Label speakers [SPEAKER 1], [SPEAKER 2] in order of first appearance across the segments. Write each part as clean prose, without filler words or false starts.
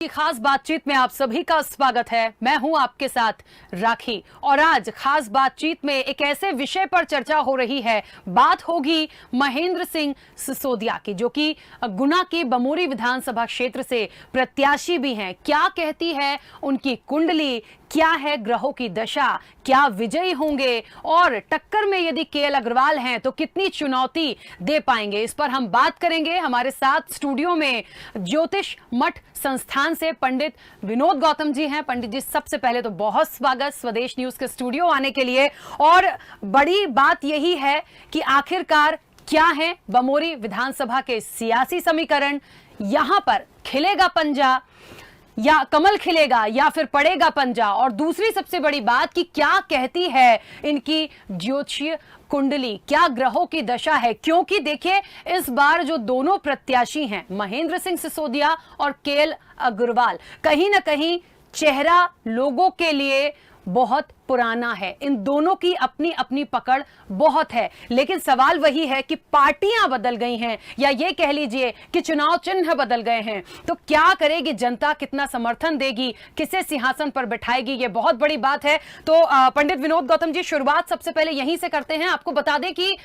[SPEAKER 1] की खास बातचीत में आप सभी का स्वागत है। मैं हूं आपके साथ राखी और आज खास बातचीत में एक ऐसे विषय पर चर्चा हो रही है। बात होगी महेंद्र सिंह सिसोदिया की, जो कि गुना की बमोरी विधानसभा क्षेत्र से प्रत्याशी भी हैं। क्या कहती है उनकी कुंडली, क्या है ग्रहों की दशा, क्या विजयी होंगे और टक्कर में यदि केएल अग्रवाल हैं तो कितनी चुनौती दे पाएंगे, इस पर हम बात करेंगे। हमारे साथ स्टूडियो में ज्योतिष मठ संस्थान से पंडित विनोद गौतम जी हैं। पंडित जी, सबसे पहले तो बहुत स्वागत स्वदेश न्यूज के स्टूडियो आने के लिए। और बड़ी बात यही है कि आखिरकार क्या है बमोरी विधानसभा के सियासी समीकरण, यहां पर खिलेगा पंजा या कमल खिलेगा या फिर पड़ेगा पंजा। और दूसरी सबसे बड़ी बात कि क्या कहती है इनकी ज्योतिषीय कुंडली, क्या ग्रहों की दशा है। क्योंकि देखिए, इस बार जो दोनों प्रत्याशी हैं महेंद्र सिंह सिसोदिया और केएल अग्रवाल, कहीं ना कहीं चेहरा लोगों के लिए बहुत पुराना है। इन दोनों की अपनी अपनी पकड़ बहुत है, लेकिन सवाल वही है कि पार्टियां बदल गई हैं या ये कह लीजिए कि चुनाव चिन्ह बदल गए हैं। तो क्या करेगी जनता, कितना समर्थन देगी, किसे सिंहासन पर बिठाएगी, ये बहुत बड़ी बात है। तो पंडित विनोद गौतम जी, शुरुआत सबसे पहले यहीं से करते हैं। आपको बता दें कि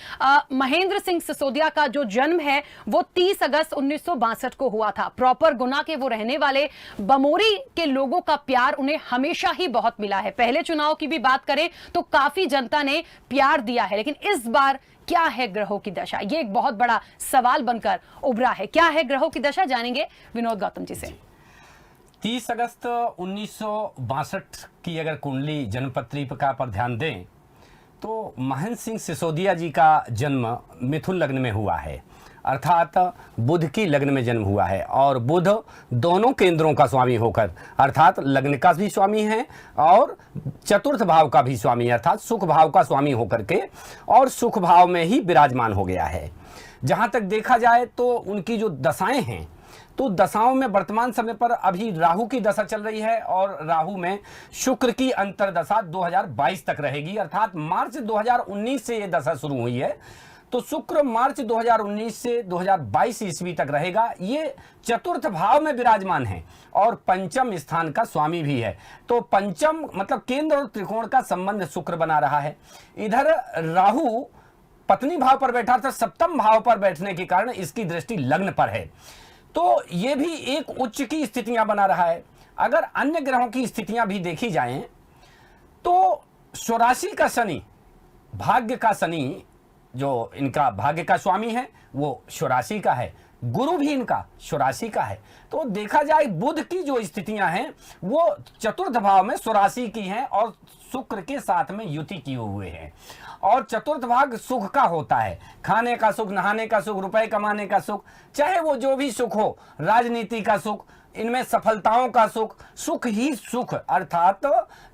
[SPEAKER 1] महेंद्र सिंह सिसोदिया का जो जन्म है वो 30 अगस्त 1962 को हुआ था। प्रॉपर गुना के वो रहने वाले। बमोरी के लोगों का प्यार उन्हें हमेशा ही बहुत मिला है। पहले चुनाव की बात करें तो काफी जनता ने प्यार दिया है, लेकिन इस बार क्या है ग्रहों की दशा, ये एक बहुत बड़ा सवाल बनकर उभरा है। क्या है ग्रहों की दशा, जानेंगे विनोद गौतम जी से।
[SPEAKER 2] 30 अगस्त 1962 की अगर कुंडली जन्मपत्रिका पर ध्यान दें तो महेंद्र सिंह सिसोदिया जी का जन्म मिथुन लग्न में हुआ है, अर्थात बुध की लग्न में जन्म हुआ है। और बुध दोनों केंद्रों का स्वामी होकर, अर्थात लग्न का भी स्वामी है और चतुर्थ भाव का भी स्वामी, अर्थात सुख भाव का स्वामी होकर के और सुख भाव में ही विराजमान हो गया है। जहां तक देखा जाए तो उनकी जो दशाएं हैं, तो दशाओं में वर्तमान समय पर अभी राहु की दशा चल रही है और राहु में शुक्र की अंतरदशा 2022 तक रहेगी, अर्थात मार्च 2019 से ये दशा शुरू हुई है। तो शुक्र मार्च 2019 से 2022 ईस्वी तक रहेगा। ये चतुर्थ भाव में विराजमान है और पंचम स्थान का स्वामी भी है। तो पंचम मतलब केंद्र और त्रिकोण का संबंध शुक्र बना रहा है। इधर राहु पत्नी भाव पर बैठा था, सप्तम भाव पर बैठने के कारण इसकी दृष्टि लग्न पर है। तो ये भी एक उच्च की स्थितियां बना रहा है। अगर अन्य ग्रहों की स्थितियां भी देखी जाएं तो स्वराशि का शनि, भाग्य का शनि, जो इनका भाग्य का स्वामी है वो स्वराशि का है, गुरु भी इनका स्वराशि का है। तो देखा जाए बुध की जो स्थितियां हैं वो चतुर्थ भाव में स्वराशि की हैं और शुक्र के साथ में युति किए हुए हैं। और चतुर्थ भाग सुख का होता है, खाने का सुख, नहाने का सुख, रुपए कमाने का सुख, चाहे वो जो भी सुख हो, राजनीति का सुख, इनमें सफलताओं का सुख, सुख ही सुख। अर्थात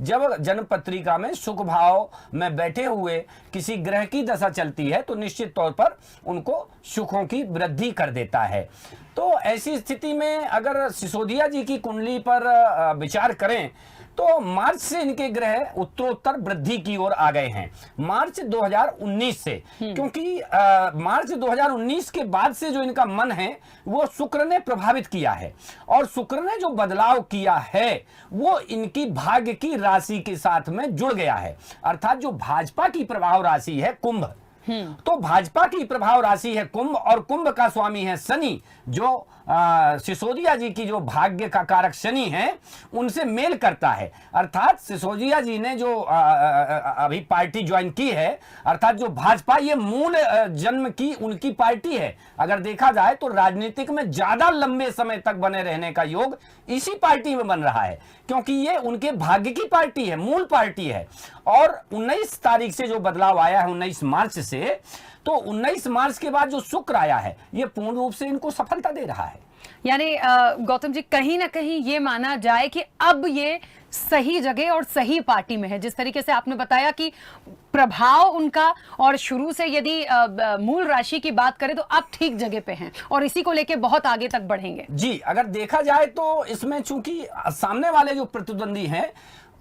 [SPEAKER 2] जब जन्म पत्रिका में सुख भाव में बैठे हुए किसी ग्रह की दशा चलती है तो निश्चित तौर पर उनको सुखों की वृद्धि कर देता है। तो ऐसी स्थिति में अगर सिसोदिया जी की कुंडली पर विचार करें तो मार्च से इनके ग्रह उत्तरोत्तर वृद्धि की ओर आ गए हैं, मार्च 2019 से। क्योंकि मार्च 2019 के बाद से जो इनका मन है वो शुक्र ने प्रभावित किया है और शुक्र ने जो बदलाव किया है वो इनकी भाग्य की राशि के साथ में जुड़ गया है। अर्थात जो भाजपा की प्रभाव राशि है कुंभ, तो भाजपा की प्रभाव राशि है कुंभ और कुंभ का स्वामी है शनि, जो सिसोदिया जी की जो भाग्य का कारक शनि है उनसे मेल करता है। अर्थात सिसोदिया जी ने जो अभी पार्टी ज्वाइन की है, अर्थात जो भाजपा, ये मूल जन्म की उनकी पार्टी है। अगर देखा जाए तो राजनीतिक में ज्यादा लंबे समय तक बने रहने का योग इसी पार्टी में बन रहा है, क्योंकि ये उनके भाग्य की पार्टी है, मूल पार्टी है। और 19 तारीख से जो बदलाव आया है 19 मार्च से, तो 19 मार्च के बाद जो शुक्र आया है ये पूर्ण रूप से इनको सफलता दे रहा है।
[SPEAKER 1] यानी गौतम जी, कहीं ना कहीं ये माना जाए कि अब ये सही जगह और सही पार्टी में है। जिस तरीके से आपने बताया कि प्रभाव उनका और शुरू से यदि मूल राशि की बात करें तो अब ठीक जगह पे हैं और इसी को लेके बहुत आगे तक बढ़ेंगे।
[SPEAKER 2] जी, अगर देखा जाए तो इसमें चूंकि सामने वाले जो प्रतिद्वंदी हैं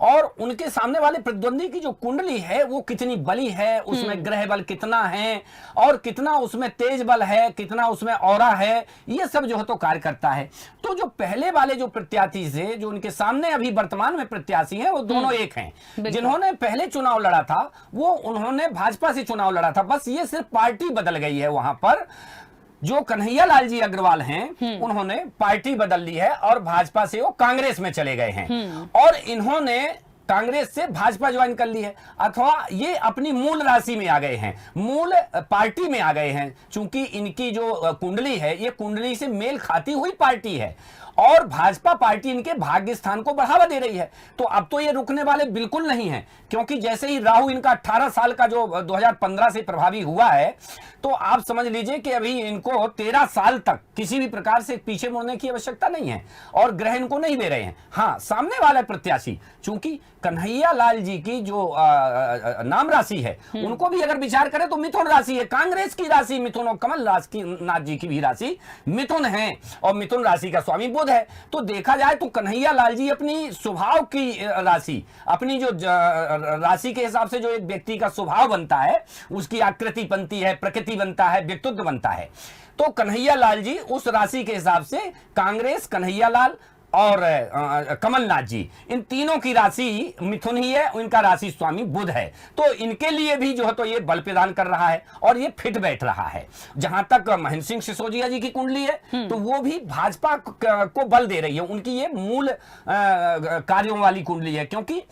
[SPEAKER 2] और उनके सामने वाले प्रतिद्वंदी की जो कुंडली है वो कितनी बली है, उसमें ग्रह बल कितना है और कितना उसमें तेज बल है, कितना उसमें ऑरा है, ये सब जो है तो कार्य करता है। तो जो पहले वाले जो प्रत्याशी से जो उनके सामने अभी वर्तमान में प्रत्याशी हैं वो दोनों एक हैं। जिन्होंने पहले चुनाव लड़ा था वो उन्होंने भाजपा से चुनाव लड़ा था, बस ये सिर्फ पार्टी बदल गई है। वहां पर जो कन्हैया लाल जी अग्रवाल हैं उन्होंने पार्टी बदल ली है और भाजपा से वो कांग्रेस में चले गए हैं और इन्होंने कांग्रेस से भाजपा ज्वाइन कर ली है, अथवा ये अपनी मूल राशि में आ गए हैं, मूल पार्टी में आ गए हैं। चूंकि इनकी जो कुंडली है ये कुंडली से मेल खाती हुई पार्टी है और भाजपा पार्टी इनके भाग्य स्थान को बढ़ावा दे रही है। तो अब तो ये रुकने वाले बिल्कुल नहीं हैं, क्योंकि जैसे ही राहु इनका 18 साल का जो 2015 से प्रभावी हुआ है तो आप समझ लीजिए कि अभी इनको 13 साल तक किसी भी प्रकार से पीछे मुड़ने की आवश्यकता नहीं है और ग्रह इनको नहीं दे रहे हैं। हाँ, सामने वाला प्रत्याशी चूंकि कन्हैया लाल जी की जो नाम राशि है उनको भी अगर विचार करें तो मिथुन राशि है, कांग्रेस की राशि मिथुन और कमल नाथ जी की भी राशि मिथुन है और मिथुन राशि का स्वामी बुध है। तो देखा जाए तो कन्हैया लाल जी अपनी स्वभाव की राशि, अपनी जो राशि के हिसाब से जो एक व्यक्ति का स्वभाव बनता है, उसकी आकृति बनती है, प्रकृति बनता है, व्यक्तित्व बनता है। तो कन्हैया लाल जी उस राशि के हिसाब से कांग्रेस, कन्हैया लाल और कमलनाथ जी, इन तीनों की राशि मिथुन ही है, इनका राशि स्वामी बुध है। तो इनके लिए भी जो है तो ये बल प्रदान कर रहा है और ये फिट बैठ रहा है। जहां तक महेंद्र सिंह सिसोदिया जी की कुंडली है तो वो भी भाजपा को बल दे रही है, उनकी ये मूल कार्यों वाली कुंडली है। क्योंकि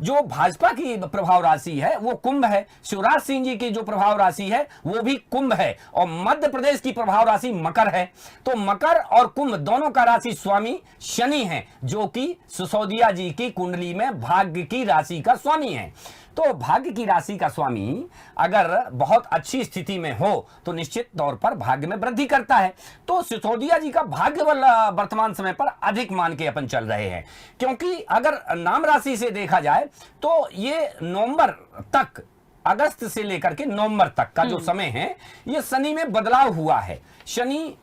[SPEAKER 2] जो भाजपा की प्रभाव राशि है वो कुंभ है, शिवराज सिंह जी की जो प्रभाव राशि है वो भी कुंभ है और मध्य प्रदेश की प्रभाव राशि मकर है। तो मकर और कुंभ दोनों का राशि स्वामी शनि है, जो कि सिसोदिया जी की कुंडली में भाग्य की राशि का स्वामी है। तो भाग्य की राशि का स्वामी अगर बहुत अच्छी स्थिति में हो तो निश्चित तौर पर भाग्य में वृद्धि करता है। तो सिसोदिया जी का भाग्य बल वर्तमान समय पर अधिक मान के अपन चल रहे हैं, क्योंकि अगर नाम राशि से देखा जाए तो ये नवंबर तक, अगस्त से लेकर के नवंबर तक का जो समय है ये शनि में बदलाव हुआ है। शनि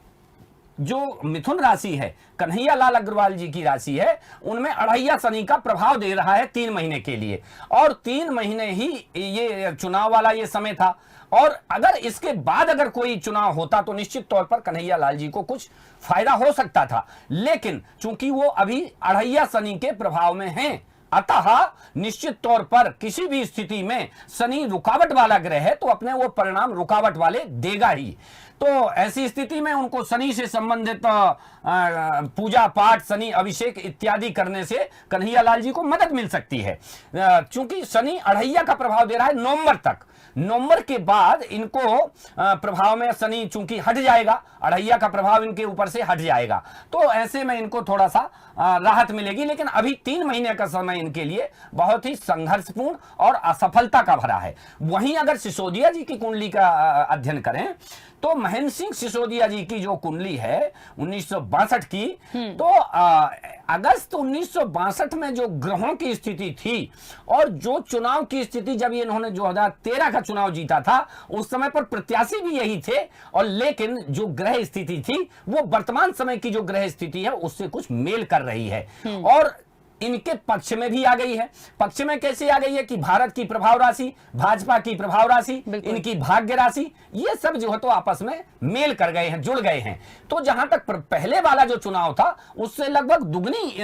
[SPEAKER 2] जो मिथुन राशि है, कन्हैया लाल अग्रवाल जी की राशि है, उनमें अढ़ैया शनि का प्रभाव दे रहा है 3 महीने के लिए और 3 महीने ही ये चुनाव वाला ये समय था। और अगर इसके बाद अगर कोई चुनाव होता तो निश्चित तौर पर कन्हैया लाल जी को कुछ फायदा हो सकता था, लेकिन चूंकि वो अभी अढ़ैया शनि के प्रभाव में हैं, अतः निश्चित तौर पर किसी भी स्थिति में शनि रुकावट वाला ग्रह है तो अपने वो परिणाम रुकावट वाले देगा ही। तो ऐसी स्थिति में उनको शनि से संबंधित पूजा पाठ, शनि अभिषेक इत्यादि करने से कन्हैया लाल जी को मदद मिल सकती है। क्योंकि शनि अढ़ैया का प्रभाव दे रहा है नवंबर तक, नवंबर के बाद इनको प्रभाव में शनि चूंकि हट जाएगा, अढ़ैया का प्रभाव इनके ऊपर से हट जाएगा, तो ऐसे में इनको थोड़ा सा राहत मिलेगी। लेकिन अभी 3 महीने का समय इनके लिए बहुत ही संघर्षपूर्ण और असफलता का भरा है। वहीं अगर सिसोदिया जी की कुंडली का अध्ययन करें तो महेंद्र सिंह सिसोदिया जी की जो कुंडली है 1962 की, तो अगस्त 1962 में जो ग्रहों की स्थिति थी और जो चुनाव की स्थिति, जब ये इन्होंने 2013 का चुनाव जीता था उस समय पर प्रत्याशी भी यही थे, और लेकिन जो ग्रह स्थिति थी वो वर्तमान समय की जो ग्रह स्थिति है उससे कुछ मेल कर रही है और इनके पक्ष में भी आ गई है। पक्ष में कैसे आ गई है कि भारत की प्रभाव राशि, भाजपा की प्रभाव राशि, इनकी भाग्य राशि, ये सब जो है तो आपस में मेल कर गए हैं, जुड़ गए हैं। तो जहां तक पहले वाला जो चुनाव था उससे लगभग दुगनी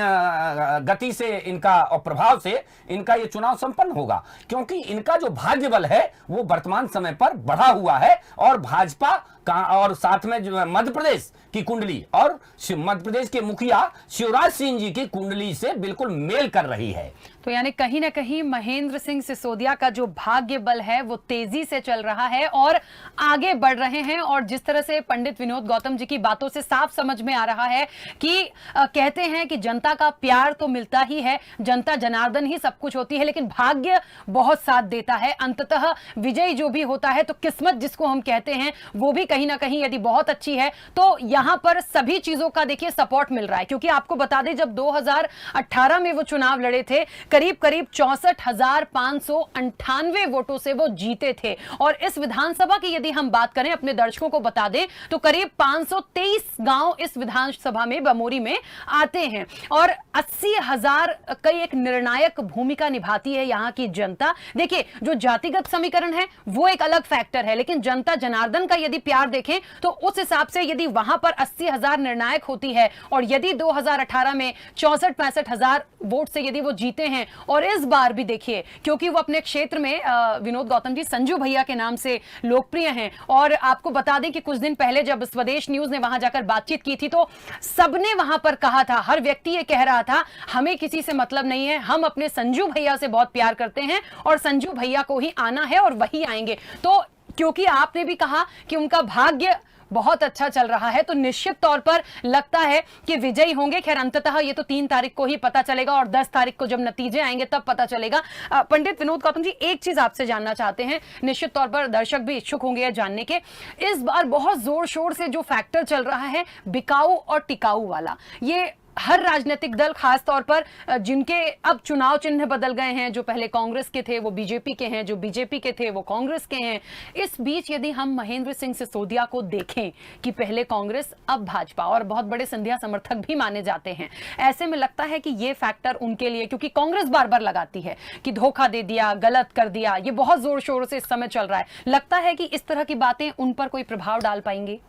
[SPEAKER 2] गति से इनका और प्रभाव से इनका ये चुनाव संपन्न होगा, क्योंकि इनका जो भाग्य बल है वो वर्तमान समय पर बढ़ा हुआ है और भाजपा का, और साथ में जो मध्य प्रदेश की कुंडली और मध्य प्रदेश के मुखिया शिवराज सिंह जी की कुंडली से बिल्कुल मेल कर रही है।
[SPEAKER 1] तो यानी कहीं ना कहीं महेंद्र सिंह सिसोदिया का जो भाग्य बल है वो तेजी से चल रहा है और आगे बढ़ रहे हैं। और जिस तरह से पंडित विनोद गौतम जी की बातों से साफ समझ में आ रहा है कि कहते हैं कि जनता का प्यार तो मिलता ही है, जनता जनार्दन ही सब कुछ होती है, लेकिन भाग्य बहुत साथ देता है। अंततः विजयी जो भी होता है तो किस्मत जिसको हम कहते हैं वो भी कहीं ना कहीं यदि बहुत अच्छी है तो यहां पर सभी चीजों का देखिए सपोर्ट मिल रहा है, क्योंकि आपको बता दें जब 2018 में वो चुनाव लड़े थे करीब करीब 64,598 वोटों से वो जीते थे। और इस विधानसभा की यदि हम बात करें, अपने दर्शकों को बता दें तो करीब 523 गांव इस विधानसभा में बमोरी में आते हैं और 80,000 का एक निर्णायक भूमिका निभाती है यहां की जनता। देखिए जो जातिगत समीकरण है वो एक अलग फैक्टर है, लेकिन जनता जनार्दन का यदि प्यार देखें तो उस हिसाब से यदि वहां पर 80,000 निर्णायक होती है और यदि 2018 में 64-65,000 वोट से यदि वो जीते हैं, और इस बार भी देखिए क्योंकि वो अपने क्षेत्र में विनोद गौतम जी संजू भैया के नाम से लोकप्रिय हैं, और आपको बता दें कि कुछ दिन पहले जब स्वदेश न्यूज ने वहां जाकर बातचीत की थी तो सबने वहां पर कहा था, हर व्यक्ति ये कह रहा था हमें किसी से मतलब नहीं है, हम अपने संजू भैया से बहुत प्यार करते हैं और संजू भैया को ही आना है और वही आएंगे। तो क्योंकि आपने भी कहा कि उनका भाग्य बहुत अच्छा चल रहा है तो निश्चित तौर पर लगता है कि विजयी होंगे। खैर अंततः ये तो 3 तारीख को ही पता चलेगा और 10 तारीख को जब नतीजे आएंगे तब पता चलेगा। पंडित विनोद गौतम जी, एक चीज आपसे जानना चाहते हैं, निश्चित तौर पर दर्शक भी इच्छुक होंगे जानने के, इस बार बहुत जोर शोर से जो फैक्टर चल रहा है बिकाऊ और टिकाऊ वाला, ये हर राजनीतिक दल खास तौर पर जिनके अब चुनाव चिन्ह बदल गए हैं, जो पहले कांग्रेस के थे वो बीजेपी के हैं, जो बीजेपी के थे वो कांग्रेस के हैं, इस बीच यदि हम महेंद्र सिंह सिसोदिया को देखें कि पहले कांग्रेस अब भाजपा और बहुत बड़े संध्या समर्थक भी माने जाते हैं, ऐसे में लगता है कि ये फैक्टर उनके लिए, क्योंकि कांग्रेस बार बार लगाती है कि धोखा दे दिया, गलत कर दिया, ये बहुत जोर शोर से इस समय चल रहा है, लगता है कि इस तरह की बातें उन पर कोई प्रभाव डाल पाएंगी?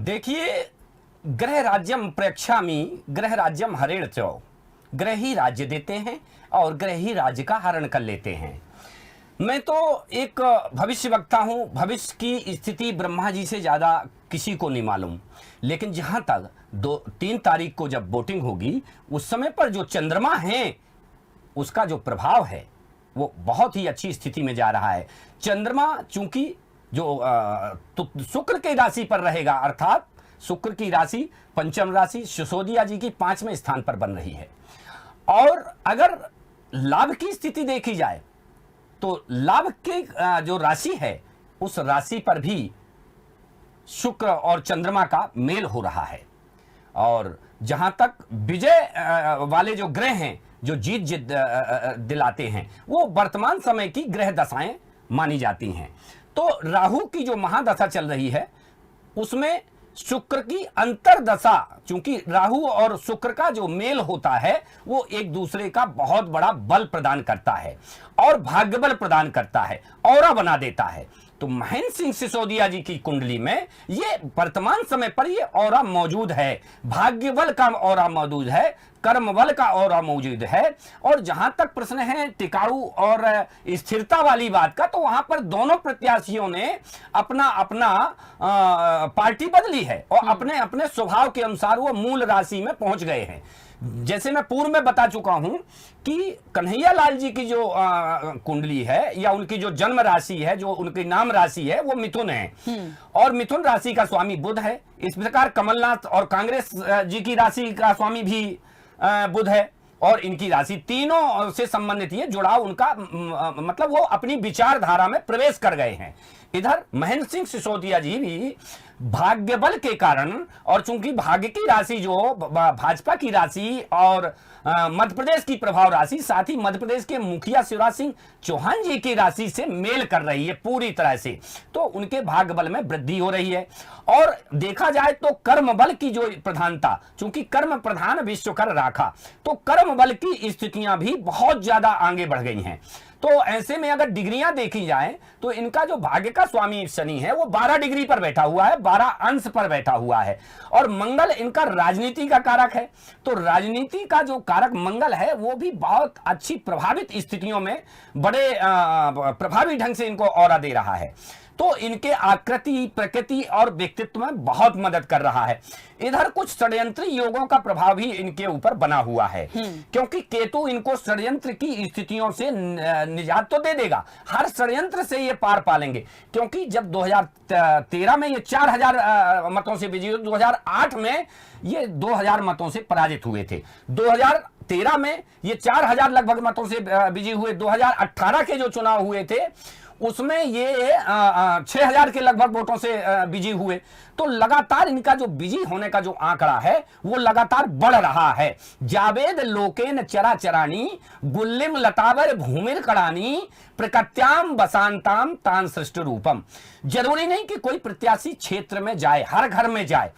[SPEAKER 2] देखिए, गृह राज्यम प्रेक्षामी गृह राज्यम हरेण चौ, गृह ही राज्य देते हैं और गृह ही राज्य का हरण कर लेते हैं। मैं तो एक भविष्य वक्ता हूं, भविष्य की स्थिति ब्रह्मा जी से ज्यादा किसी को नहीं मालूम, लेकिन जहां तक 2-3 तारीख को जब वोटिंग होगी उस समय पर जो चंद्रमा है उसका जो प्रभाव है वो बहुत ही अच्छी स्थिति में जा रहा है। चंद्रमा चूंकि जो शुक्र की राशि पर रहेगा, अर्थात शुक्र की राशि पंचम राशि सिसोदिया जी की 5वें स्थान पर बन रही है, और अगर लाभ की स्थिति देखी जाए तो लाभ की जो राशि है उस राशि पर भी शुक्र और चंद्रमा का मेल हो रहा है। और जहां तक विजय वाले जो ग्रह हैं जो जीत दिलाते हैं वो वर्तमान समय की ग्रह दशाएं मानी जाती हैं। तो राहु की जो महादशा चल रही है उसमें शुक्र की अंतरदशा, चूंकि राहु और शुक्र का जो मेल होता है वो एक दूसरे का बहुत बड़ा बल प्रदान करता है और भाग्य बल प्रदान करता है, औरा बना देता है। तो महेंद्र सिंह सिसोदिया जी की कुंडली में ये वर्तमान समय पर ये औरा मौजूद है, भाग्य बल का औरा मौजूद है, कर्म बल का औरा मौजूद है। और जहां तक प्रश्न है टिकाऊ और स्थिरता वाली बात का, तो वहां पर दोनों प्रत्याशियों ने अपना अपना पार्टी बदली है और अपने अपने स्वभाव के अनुसार वो मूल राशि में पहुंच गए हैं। जैसे मैं पूर्व में बता चुका हूं कि कन्हैया लाल जी की जो कुंडली है या उनकी जो जन्म राशि है, जो उनकी नाम राशि है, वो मिथुन है और मिथुन राशि का स्वामी बुध है। इस प्रकार कमलनाथ और कांग्रेस जी की राशि का स्वामी भी बुध है और इनकी राशि तीनों से संबंधित ये जुड़ाव उनका मतलब वो अपनी विचारधारा में प्रवेश कर गए हैं। इधर महेंद्र सिंह सिसोदिया जी भी भाग्य बल के कारण और चूंकि भाग्य की राशि जो भाजपा की राशि और मध्य प्रदेश की प्रभाव राशि, साथ ही मध्य प्रदेश के मुखिया शिवराज सिंह चौहान जी की राशि से मेल कर रही है पूरी तरह से, तो उनके भाग्य बल में वृद्धि हो रही है। और देखा जाए तो कर्म बल की जो प्रधानता, चूंकि कर्म प्रधान विश्वकर राखा, तो कर्म बल की स्थितियां भी बहुत ज्यादा आगे बढ़ गई हैं। तो ऐसे में अगर डिग्रियां देखी जाए तो इनका जो भाग्य का स्वामी शनि है वो 12 डिग्री पर बैठा हुआ है, 12 अंश पर बैठा हुआ है, और मंगल इनका राजनीति का कारक है। तो राजनीति का जो कारक मंगल है वो भी बहुत अच्छी प्रभावित स्थितियों में बड़े प्रभावी ढंग से इनको ऑरा दे रहा है। तो इनके आकृति, प्रकृति और व्यक्तित्व में बहुत मदद कर रहा है। इधर कुछ षड्यंत्री योगों का प्रभाव भी इनके ऊपर बना हुआ है, क्योंकि केतु इनको षड्यंत्र की स्थितियों से निजात तो दे देगा, हर षड्यंत्र से ये पार पालेंगे। क्योंकि जब 2013 में ये 4000 मतों से विजयी हुए, 2008 में ये 2000 मतों से पराजित हुए थे, 2013 में ये 4000 लगभग मतों से विजयी हुए, 2018 के जो चुनाव हुए थे उसमें ये 6,000 के लगभग वोटों से बिजी हुए। तो लगातार इनका जो बिजी होने का जो आंकड़ा है वो लगातार बढ़ रहा है। जावेद लोकेन चरा चरानी गुल्लिम लतावर भूमिर कड़ानी प्रकत्याम बसांताम तान सृष्ट रूपम। जरूरी नहीं कि कोई प्रत्याशी क्षेत्र में जाए, हर घर में जाए।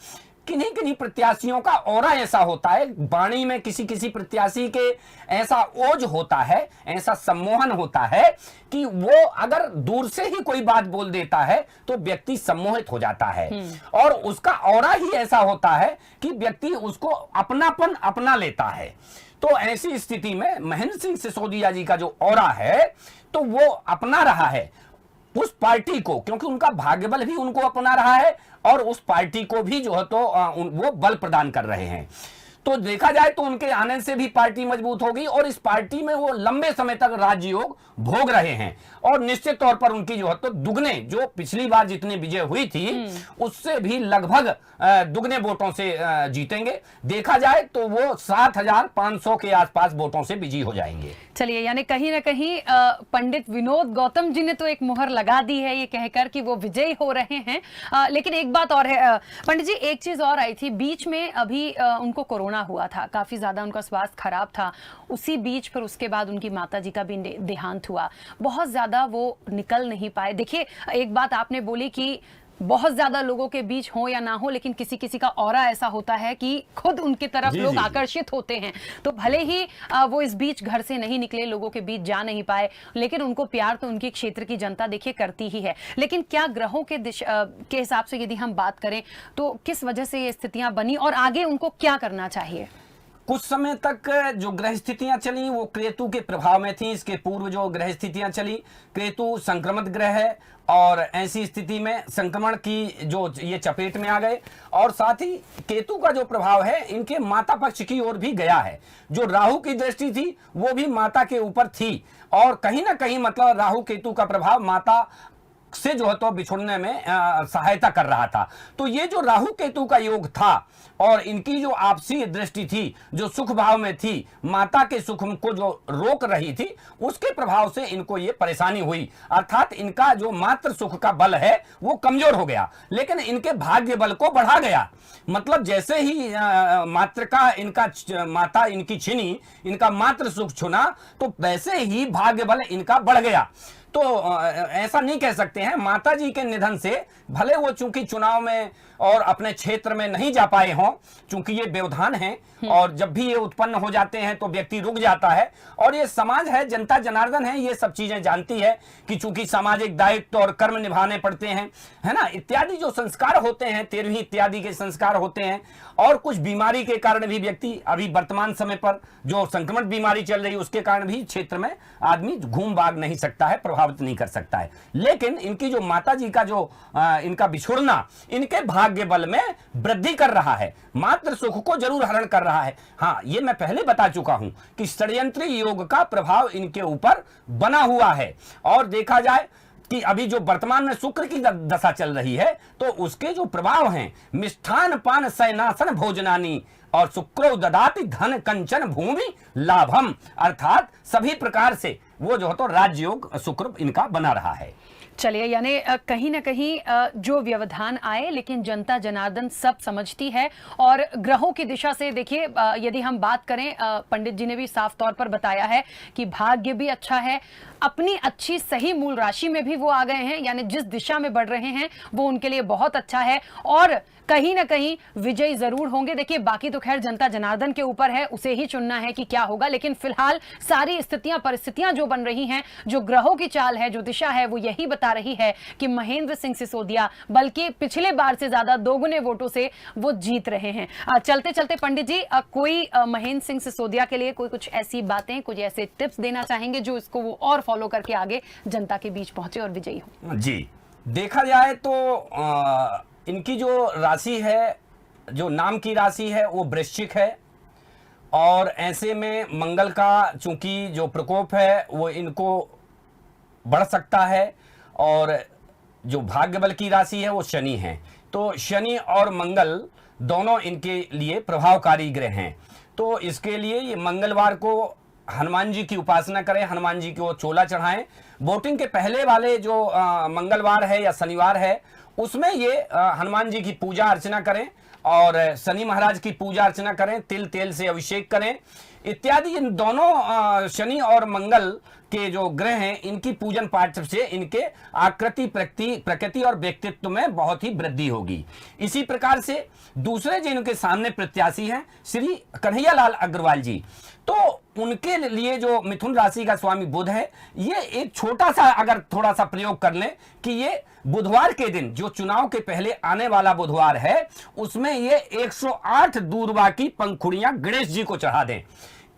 [SPEAKER 2] किन्हीं किन्हीं प्रत्याशियों का ऑरा ऐसा होता है, वाणी में किसी किसी प्रत्याशी के ऐसा ओज होता है, ऐसा सम्मोहन होता है कि वो अगर दूर से ही कोई बात बोल देता है तो व्यक्ति सम्मोहित हो जाता है और उसका ऑरा ही ऐसा होता है कि व्यक्ति उसको अपनापन अपना लेता है। तो ऐसी स्थिति में महेंद्र सिंह सिसोदिया जी का जो ऑरा है तो वो अपना रहा है उस पार्टी को, क्योंकि उनका भाग्य बल भी उनको अपना रहा है और उस पार्टी को भी जो है तो वो बल प्रदान कर रहे हैं। तो देखा जाए तो उनके आने से भी पार्टी मजबूत होगी और इस पार्टी में वो लंबे समय तक राजयोग भोग रहे हैं और निश्चित तौर पर उनकी जो है तो दुगने, जो पिछली बार जितनी विजय हुई थी उससे भी लगभग दुगने वोटों से जीतेंगे। देखा जाए तो वो 7,500 के आसपास वोटों से विजयी हो जाएंगे।
[SPEAKER 1] चलिए, यानी कहीं ना कहीं पंडित विनोद गौतम जी ने तो एक मुहर लगा दी है ये कहकर कि वो विजयी हो रहे हैं। लेकिन एक बात और है पंडित जी, एक चीज और आई थी बीच में, अभी उनको कोरोना हुआ था, काफी ज्यादा उनका स्वास्थ्य खराब था। उसी बीच फिर उसके बाद उनकी माता जी का भी देहांत हुआ, बहुत ज्यादा वो निकल नहीं पाए। देखिए, एक बात आपने बोली कि बहुत ज्यादा लोगों के बीच हो या ना हो, लेकिन किसी किसी का ऑरा ऐसा होता है कि खुद उनके तरफ लोग आकर्षित होते हैं। तो भले ही वो इस बीच घर से नहीं निकले, लोगों के बीच जा नहीं पाए, लेकिन उनको प्यार तो उनके क्षेत्र की जनता देखिए करती ही है। लेकिन क्या ग्रहों के के हिसाब से यदि हम बात करें तो किस वजह से ये स्थितियां बनी और आगे उनको क्या करना चाहिए?
[SPEAKER 2] कुछ समय तक जो ग्रह स्थितियां चली वो केतु के प्रभाव में थी। इसके पूर्व जो ग्रह स्थितियां चली, केतु संक्रमित ग्रह है और ऐसी स्थिति में संक्रमण की जो ये चपेट में आ गए और साथ ही केतु का जो प्रभाव है इनके माता पक्ष की ओर भी गया है। जो राहु की दृष्टि थी वो भी माता के ऊपर थी और कहीं ना कहीं मतलब राहु केतु का प्रभाव माता से जो है तो बिछुड़ने में सहायता कर रहा था। तो ये जो राहु केतु का योग था और इनकी जो आपसी दृष्टि थी जो सुख भाव में थी, माता के सुख को जो रोक रही थी, उसके प्रभाव से इनको ये परेशानी हुई। अर्थात इनका जो मात्र सुख का बल है वो कमजोर हो गया, लेकिन इनके भाग्य बल को बढ़ा गया। मतलब जैसे ही मात्र का इनका माता इनकी छिनी, इनका मात्र सुख छुना, तो वैसे ही भाग्य बल इनका बढ़ गया। तो ऐसा नहीं कह सकते हैं माता जी के निधन से, भले वो चूंकि चुनाव में और अपने क्षेत्र में नहीं जा पाए हों, चूंकि ये व्यवधान है और जब भी ये उत्पन्न हो जाते हैं तो व्यक्ति रुक जाता है। और ये समाज है, जनता जनार्दन है, ये सब चीजें जानती है कि चूंकि सामाजिक दायित्व और कर्म निभाने पड़ते हैं, है ना, इत्यादि जो संस्कार होते हैं, 13वीं इत्यादि के संस्कार होते हैं। और कुछ बीमारी के कारण भी व्यक्ति, अभी वर्तमान समय पर जो संक्रमण बीमारी चल रही है उसके कारण भी क्षेत्र में आदमी घूम भाग नहीं सकता है, प्रभावित नहीं कर सकता है। लेकिन इनकी जो माता जी का जो इनका बिछुड़ना इनके भाग्य बल में वृद्धि कर रहा है, मात्र सुख को जरूर हरण कर रहा है। हाँ, ये मैं पहले बता चुका हूं कि षड्यंत्री योग का प्रभाव इनके ऊपर बना हुआ है। और देखा जाए कि अभी जो वर्तमान में शुक्र की दशा चल रही है तो उसके जो प्रभाव हैं, मिष्ठान पान सैनासन भोजनानी और शुक्रो ददाति धन कंचन भूमि लाभम, अर्थात सभी प्रकार से वो जो है तो राजयोग शुक्र इनका बना रहा है।
[SPEAKER 1] चलिए, यानी कहीं ना कहीं जो व्यवधान आए लेकिन जनता जनार्दन सब समझती है। और ग्रहों की दिशा से देखिए, यदि हम बात करें, पंडित जी ने भी साफ तौर पर बताया है कि भाग्य भी अच्छा है, अपनी अच्छी सही मूल राशि में भी वो आ गए हैं, यानी जिस दिशा में बढ़ रहे हैं वो उनके लिए बहुत अच्छा है और कहीं ना कहीं विजयी जरूर होंगे। देखिए, बाकी तो खैर जनता जनार्दन के ऊपर है, उसे ही चुनना है कि क्या होगा। लेकिन फिलहाल सारी स्थितियां परिस्थितियां जो बन रही हैं, जो ग्रहों की चाल है, जो दिशा है, वो यही बता रही है कि महेंद्र सिंह सिसोदिया बल्कि पिछले बार से ज्यादा दोगुने वोटों से वो जीत रहे हैं। चलते चलते पंडित जी, कोई महेंद्र सिंह सिसोदिया के लिए कोई कुछ ऐसी बातें, कुछ ऐसे टिप्स देना चाहेंगे जो इसको वो और फॉलो करके आगे जनता के बीच पहुंचे और विजयी हो?
[SPEAKER 2] जी, देखा जाए तो इनकी जो राशि है, जो नाम की राशि है वो वृश्चिक है और ऐसे में मंगल का चूंकि जो प्रकोप है वो इनको बढ़ सकता है और जो भाग्य बल की राशि है वो शनि है। तो शनि और मंगल दोनों इनके लिए प्रभावकारी ग्रह हैं। तो इसके लिए ये मंगलवार को हनुमान जी की उपासना करें, हनुमान जी को चोला चढ़ाएं। वोटिंग के पहले वाले जो मंगलवार है या शनिवार है उसमें ये हनुमान जी की पूजा अर्चना करें और शनि महाराज की पूजा अर्चना करें, तिल तेल से अभिषेक करें इत्यादि। इन दोनों शनि और मंगल के जो ग्रह हैं इनकी पूजन पाठ से इनके आकृति प्रकृति और व्यक्तित्व में बहुत ही वृद्धि होगी। इसी प्रकार से दूसरे जिनके सामने प्रत्याशी हैं श्री कन्हैयालाल अग्रवाल जी, तो उनके लिए जो मिथुन राशि का स्वामी बुध है, ये एक छोटा सा अगर थोड़ा सा प्रयोग कर लें कि ये बुधवार के दिन जो चुनाव के पहले आने वाला बुधवार है उसमें ये 108 दूर्वा की पंखुड़ियां गणेश जी को चढ़ा दें।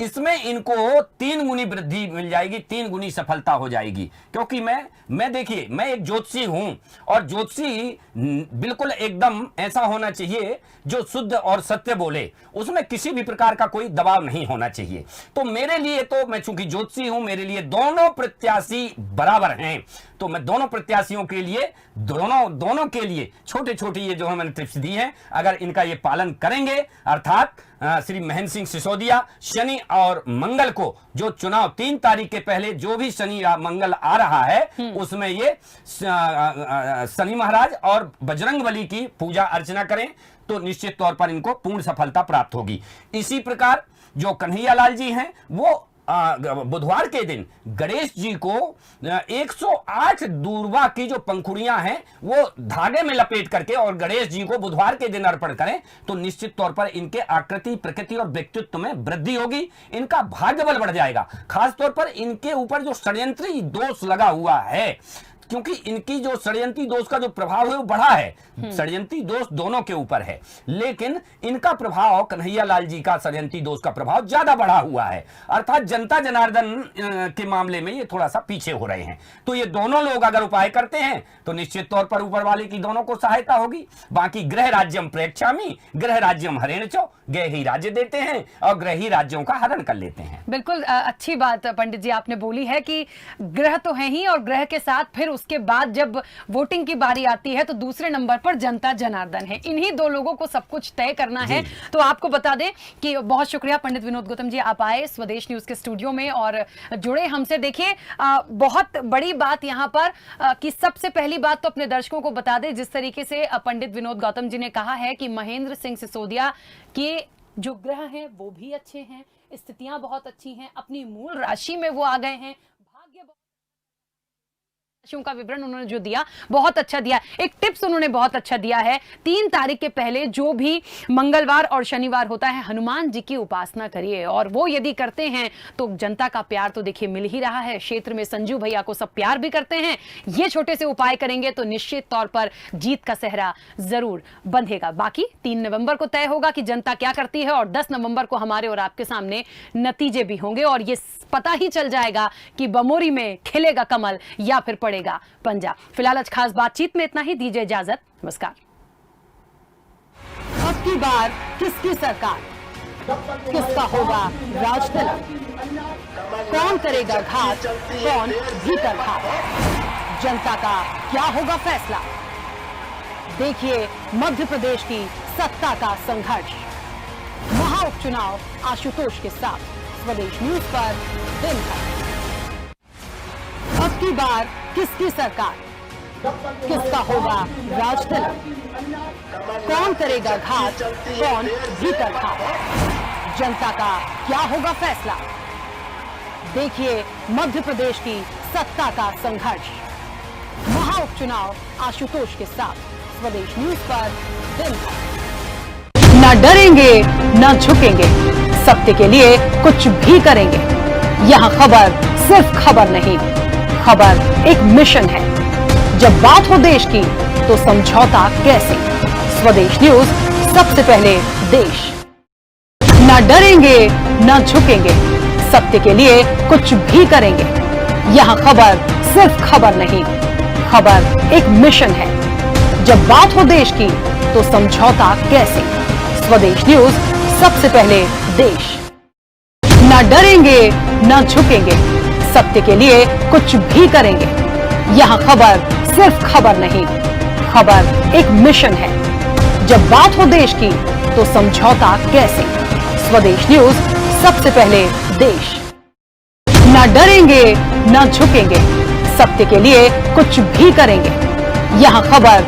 [SPEAKER 2] इसमें इनको 3 गुनी वृद्धि मिल जाएगी, 3 गुनी सफलता हो जाएगी। क्योंकि मैं देखिए, मैं एक ज्योतिषी हूं और ज्योतिषी बिल्कुल एकदम ऐसा होना चाहिए जो शुद्ध और सत्य बोले, उसमें किसी भी प्रकार का कोई दबाव नहीं होना चाहिए। तो मेरे लिए तो मैं चूंकि ज्योतिषी हूं, मेरे लिए दोनों प्रत्याशी बराबर हैं, तो मैं दोनों प्रत्याशियों के लिए दोनों के लिए छोटे छोटे ये जो मैंने टिप्स दी हैं, अगर इनका ये पालन करेंगे अर्थात श्री महेंद्र सिंह सिसोदिया शनि और मंगल को जो चुनाव 3 तारीख के पहले जो भी शनि या मंगल आ रहा है उसमें ये शनि महाराज और बजरंगबली की पूजा अर्चना करें तो निश्चित तौर पर इनको पूर्ण सफलता प्राप्त होगी। इसी प्रकार जो कन्हैयालाल जी हैं वो बुधवार के दिन गणेश जी को 108 दूर्वा की जो पंखुड़ियां हैं वो धागे में लपेट करके और गणेश जी को बुधवार के दिन अर्पण करें तो निश्चित तौर पर इनके आकृति प्रकृति और व्यक्तित्व में वृद्धि होगी, इनका भाग्य बल बढ़ जाएगा। खास तौर पर इनके ऊपर जो षड्यंत्री दोष लगा हुआ है, क्योंकि इनकी जो षड्यंत्री दोष का जो प्रभाव है वो बढ़ा है। षड्यंत्री दोष दोनों के ऊपर है, लेकिन इनका प्रभाव कन्हैयालाल जी का षड्यंत्री दोष का प्रभाव ज्यादा बढ़ा हुआ है, अर्थात जनता जनार्दन के मामले में ये थोड़ा सा पीछे हो रहे हैं। तो ये दोनों लोग अगर उपाय करते हैं तो निश्चित तौर पर ऊपर वाले की दोनों को सहायता होगी। बाकी ग्रह राज्यम प्रेक्षामि ग्रह राज्यम हरेणचो, ग्रह ही राज्य देते हैं और ग्रह ही राज्यों का हरण कर लेते हैं।
[SPEAKER 1] बिल्कुल अच्छी बात पंडित जी आपने बोली है कि ग्रह तो है ही और ग्रह के साथ फिर उसके बाद जब वोटिंग की बारी आती है तो दूसरे नंबर पर जनता जनार्दन है। इन्हीं दो लोगों को सब कुछ तय करना है। तो आपको बता दें कि बहुत शुक्रिया पंडित विनोद गौतम जी, आप आए स्वदेश न्यूज के स्टूडियो में और जुड़े हमसे। देखिए बहुत बड़ी बात यहाँ पर कि सबसे पहली बात तो अपने दर्शकों को बता दें, जिस तरीके से पंडित विनोद गौतम जी ने कहा है कि महेंद्र सिंह सिसोदिया के जो ग्रह हैं वो भी अच्छे हैं, स्थितियां बहुत अच्छी हैं, अपनी मूल राशि में वो आ गए हैं, भाग्य का विवरण उन्होंने जो दिया बहुत अच्छा दिया। एक टिप्स उन्होंने बहुत अच्छा दिया है, 3 तारीख के पहले जो भी मंगलवार और शनिवार होता है हनुमान जी की उपासना करिए और वो यदि करते हैं तो जनता का प्यार तो देखिए मिल ही रहा है। क्षेत्र में संजू भैया को सब प्यार भी करते हैं, ये छोटे से उपाय करेंगे तो निश्चित तौर पर जीत का सेहरा जरूर बंधेगा। बाकी 3 नवंबर को तय होगा कि जनता क्या करती है और 10 नवंबर को हमारे और आपके सामने नतीजे भी होंगे और ये पता ही चल जाएगा कि बमोरी में खिलेगा कमल या फिर पड़ेगा पंजा। फिलहाल आज खास बातचीत में इतना ही, दीजिए इजाजत, नमस्कार। अब की बार किसकी सरकार, किसका होगा राज तिलक, कौन करेगा घात, कौन भीतर घात, जनता का क्या होगा फैसला। देखिए मध्य प्रदेश की सत्ता का संघर्ष, महा उपचुनाव आशुतोष के साथ स्वदेश न्यूज पर दिन भर। अब की बार किसकी सरकार, किसका होगा राज तिलक, कौन करेगा घात, कौन भीतर घात, जनता का क्या होगा फैसला। देखिए मध्य प्रदेश की सत्ता का संघर्ष, महा उपचुनाव आशुतोष के साथ स्वदेश न्यूज पर दिन भर। न डरेंगे न झुकेंगे, सत्य के लिए कुछ भी करेंगे। यहाँ खबर सिर्फ खबर नहीं, खबर एक मिशन है। जब बात हो देश की तो समझौता कैसे, स्वदेश न्यूज सबसे पहले देश। न डरेंगे न झुकेंगे, सत्य के लिए कुछ भी करेंगे। यहाँ खबर सिर्फ खबर नहीं, खबर एक मिशन है। जब बात हो देश की तो समझौता कैसे, स्वदेश न्यूज सबसे पहले देश। न डरेंगे न झुकेंगे, सत्य के लिए कुछ भी करेंगे। यहाँ खबर सिर्फ खबर नहीं, खबर एक मिशन है। जब बात हो देश की तो समझौता कैसे, स्वदेश न्यूज सबसे पहले देश। ना डरेंगे ना झुकेंगे, सत्य के लिए कुछ भी करेंगे। यहां खबर